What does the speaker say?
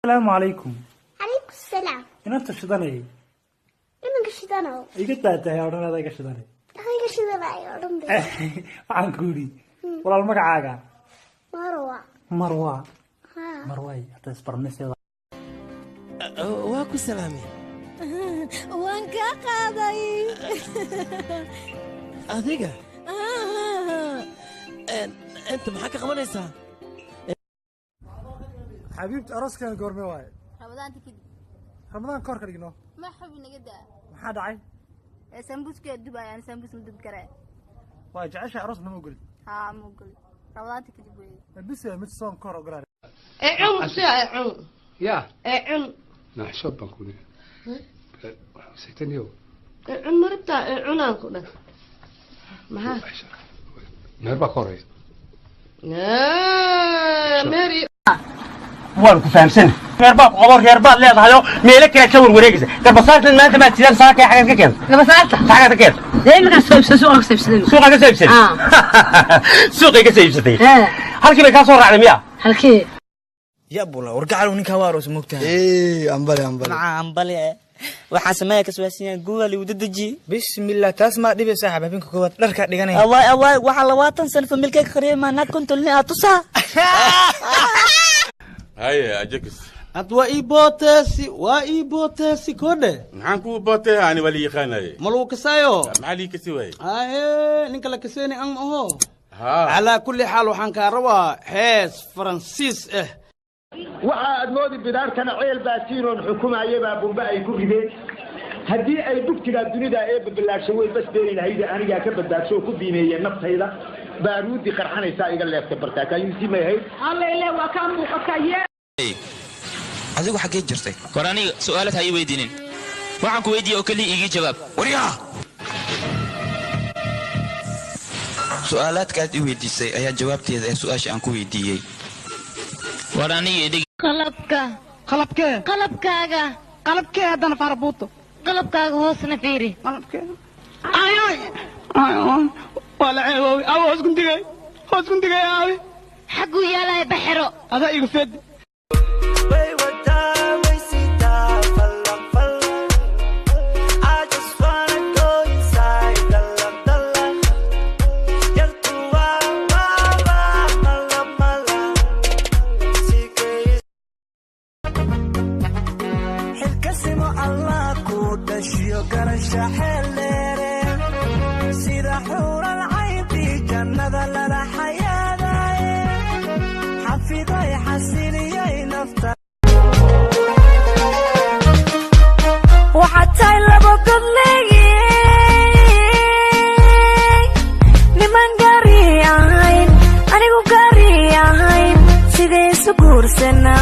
السلام عليكم. عليكم السلام. أنت شدني. إنك شدنا. إيجت لا تهيا ورنا ذاك شدني. هاي شدنا يا رمضان. عن كوري. ولا المقعة. مروة. مروة. ها. مروة تسبر نسي. واكو سلامي. وانك قاضي. أديك. أنت محاكا قبليسا. حبيبتي أرسك أنا قرمي واي. رمضان تكذب. رمضان كورك لقيناه. ما حب نجدا. ما حد عاي. سمبوس كدبا يعني سمبوس مدب كره. واجي عشان أرس ما قلت. ها مو قلت. رمضان تكذب وين. بس يا متصام كور وقرار. عم ساعة يا عم نحشب بكوني سيتني هو عم مربتا عنان كنا ما نربا كوري ماري waan ku fahamsan reerbaad qobar reerbaad leedahay meelo kale ka warwareegaysa garbasaarta maanta ma tidaan saaka xagan ka keen garbasaarta xagan ka keen deemayga suuqa ka saybsaday suuqa ka saybsaday suuqa ka saybsaday halkii bay ka soo raacday miya halkii يا بولا ورجع له نيكا واروس مكتها. مع أمبالي وحاسمايا كسواسيا جوجل وددجي. بسم الله تسمع دي بساحة بينكم كوات نركع دقني. أواي وحلواتن سنف ملكك خريم ما نكون تلني أتصا. هاي أجكس. أتوا إيبوتاسي كده. نحنكو بوته أنا ولي خانة. ملوك سايو. معلي كسوي. نيكلا كسيني أم هو. ها. على كل حال وحنكا روا حيس فرنسيس waxa aad moodi bidaarkana ceel baasiin oo xukumayaba bumba ay ku rideen hadii ay dugtiga dunida ee bilaashay way bas beeri lahayd aniga ka badbaasho ku diimeeyay naftayda baaruudi qarxanaysa iga leeftay bartaaka intii ma yahay الله إله وكان مقطعية adigu xagee jirtay qorani su'aalaad hay weydiinin waxaan ku weydiiyay oo kaliya igi jawaab wariya su'aalaadka aad i weydiisay ayaa jawaabteeda ee su'aasha aan ku weydiiyay qorani qalabkee haddana farabuuto qalabkaaga hoosna fiiri. waa la ceebooy awo hoos kundigay aawi xaguu yaalaya baxiro. adaa igu fedi وحتى لو قلبي لمن قريعين أنا قريعين سيدي سكور سنة